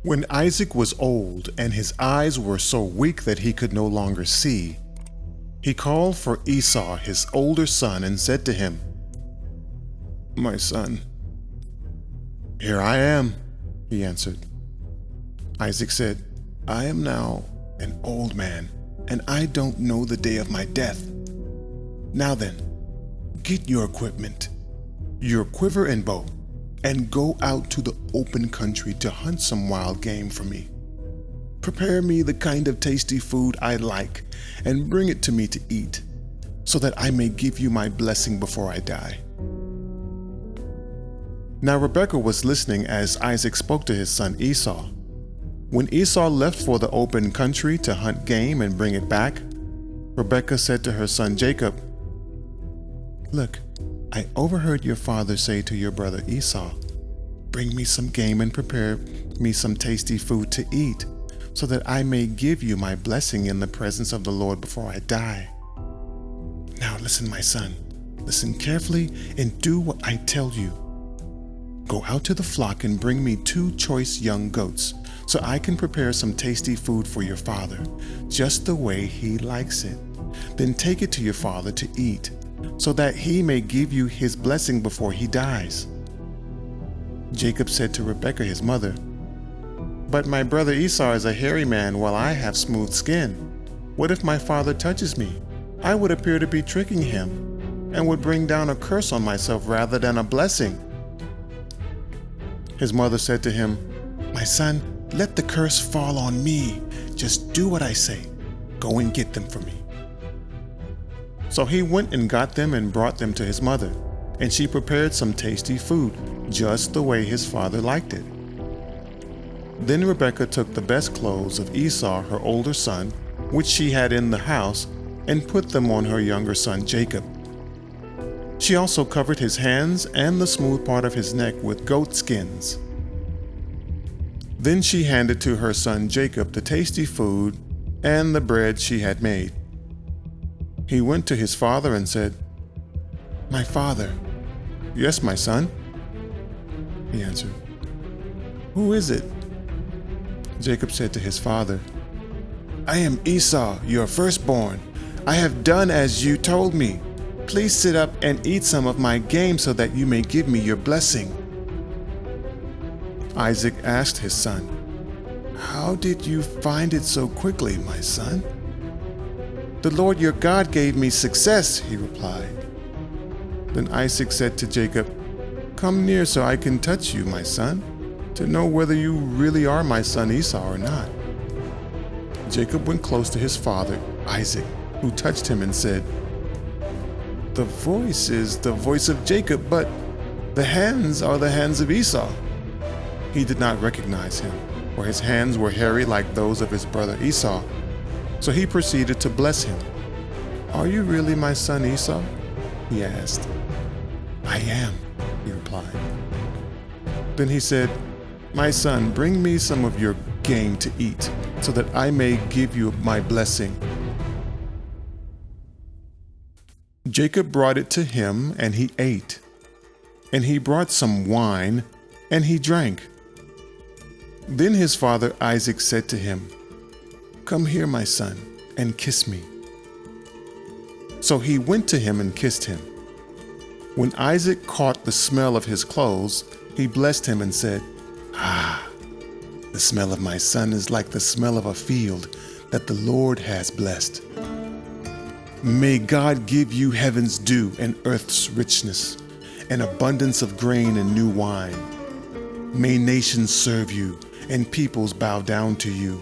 When Isaac was old and his eyes were so weak that he could no longer see, he called for Esau, his older son, and said to him, "My son." "Here I am," he answered. Isaac said, "I am now an old man, and I don't know the day of my death. Now then, get your equipment, your quiver and bow, and go out to the open country to hunt some wild game for me. Prepare me the kind of tasty food I like and bring it to me to eat, so that I may give you my blessing before I die." Now Rebekah was listening as Isaac spoke to his son Esau. When Esau left for the open country to hunt game and bring it back, Rebekah said to her son Jacob, "Look, I overheard your father say to your brother Esau, 'Bring me some game and prepare me some tasty food to eat, so that I may give you my blessing in the presence of the Lord before I die.' Now listen, my son, listen carefully and do what I tell you. Go out to the flock and bring me 2 choice young goats, so I can prepare some tasty food for your father, just the way he likes it. Then take it to your father to eat, so that he may give you his blessing before he dies." Jacob said to Rebekah his mother, "But my brother Esau is a hairy man while I have smooth skin. What if my father touches me? I would appear to be tricking him and would bring down a curse on myself rather than a blessing." His mother said to him, "My son, let the curse fall on me. Just do what I say. Go and get them for me." So he went and got them and brought them to his mother, and she prepared some tasty food, just the way his father liked it. Then Rebekah took the best clothes of Esau, her older son, which she had in the house, and put them on her younger son Jacob. She also covered his hands and the smooth part of his neck with goat skins. Then she handed to her son Jacob the tasty food and the bread she had made. He went to his father and said, "My father." "Yes, my son," he answered. "Who is it?" Jacob said to his father, "I am Esau, your firstborn. I have done as you told me. Please sit up and eat some of my game so that you may give me your blessing." Isaac asked his son, "How did you find it so quickly, my son?" "The Lord your God gave me success," he replied. Then Isaac said to Jacob, "Come near so I can touch you, my son, to know whether you really are my son Esau or not." Jacob went close to his father, Isaac, who touched him and said, "The voice is the voice of Jacob, but the hands are the hands of Esau." He did not recognize him, for his hands were hairy like those of his brother Esau. So he proceeded to bless him. "Are you really my son Esau?" he asked. "I am," he replied. Then he said, "My son, bring me some of your game to eat, so that I may give you my blessing." Jacob brought it to him, and he ate. And he brought some wine, and he drank. Then his father Isaac said to him, "Come here, my son, and kiss me." So he went to him and kissed him. When Isaac caught the smell of his clothes, he blessed him and said, "Ah, the smell of my son is like the smell of a field that the Lord has blessed. May God give you heaven's dew and earth's richness, an abundance of grain and new wine. May nations serve you and peoples bow down to you.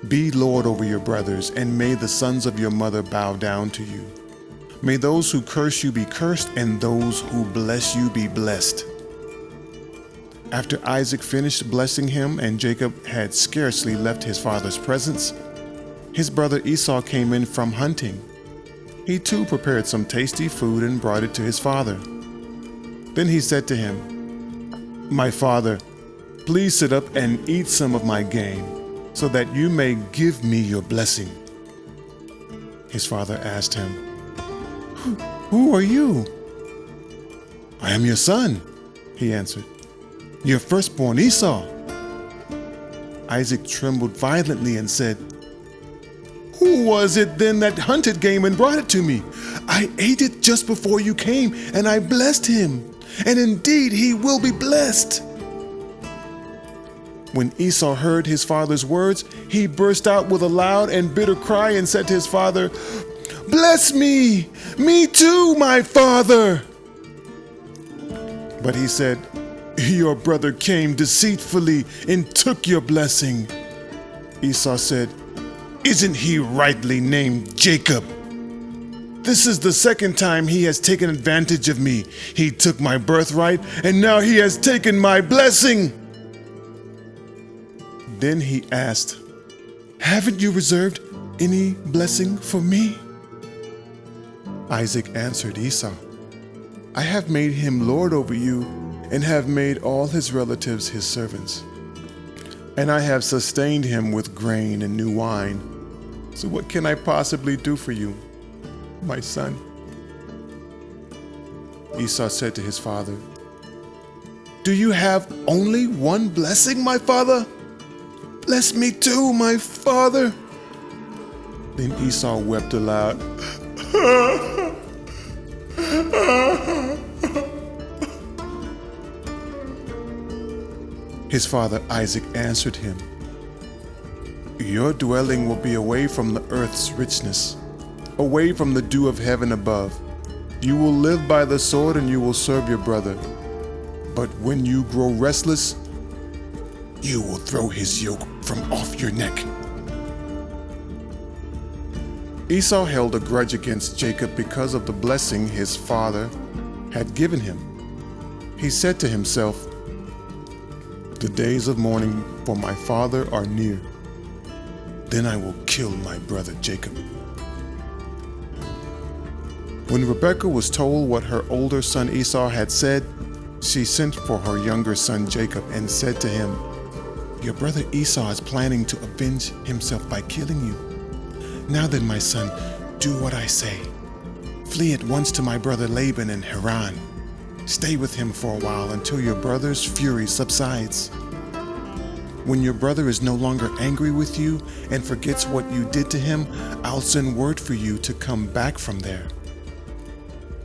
Be Lord over your brothers, and may the sons of your mother bow down to you. May those who curse you be cursed, and those who bless you be blessed." After Isaac finished blessing him and Jacob had scarcely left his father's presence, his brother Esau came in from hunting. He too prepared some tasty food and brought it to his father. Then he said to him, "My father, please sit up and eat some of my game, so that you may give me your blessing." His father asked him, Who are you?" "I am your son," he answered, "your firstborn Esau." Isaac trembled violently and said, "Who was it then that hunted game and brought it to me? I ate it just before you came, and I blessed him, and indeed he will be blessed." When Esau heard his father's words, he burst out with a loud and bitter cry and said to his father, "Bless me too, my father." But he said, "Your brother came deceitfully and took your blessing." Esau said, "Isn't he rightly named Jacob? This is the second time he has taken advantage of me. He took my birthright, and now he has taken my blessing." Then he asked, "Haven't you reserved any blessing for me?" Isaac answered Esau, "I have made him lord over you, and have made all his relatives his servants. And I have sustained him with grain and new wine. So what can I possibly do for you, my son?" Esau said to his father, "Do you have only one blessing, my father? Bless me too, my father." Then Esau wept aloud. His father Isaac answered him, "Your dwelling will be away from the earth's richness, away from the dew of heaven above. You will live by the sword and you will serve your brother. But when you grow restless, you will throw his yoke from off your neck." Esau held a grudge against Jacob because of the blessing his father had given him. He said to himself, "The days of mourning for my father are near. Then I will kill my brother Jacob." When Rebekah was told what her older son Esau had said, she sent for her younger son Jacob and said to him, "Your brother Esau is planning to avenge himself by killing you. Now then, my son, do what I say. Flee at once to my brother Laban in Haran. Stay with him for a while until your brother's fury subsides. When your brother is no longer angry with you and forgets what you did to him, I'll send word for you to come back from there.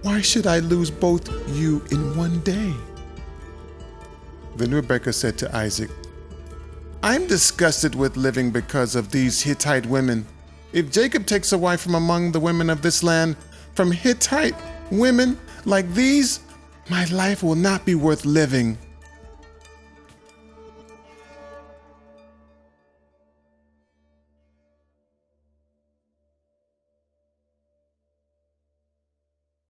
Why should I lose both you in one day?" Then Rebekah said to Isaac, "I'm disgusted with living because of these Hittite women. If Jacob takes a wife from among the women of this land, from Hittite women like these, my life will not be worth living."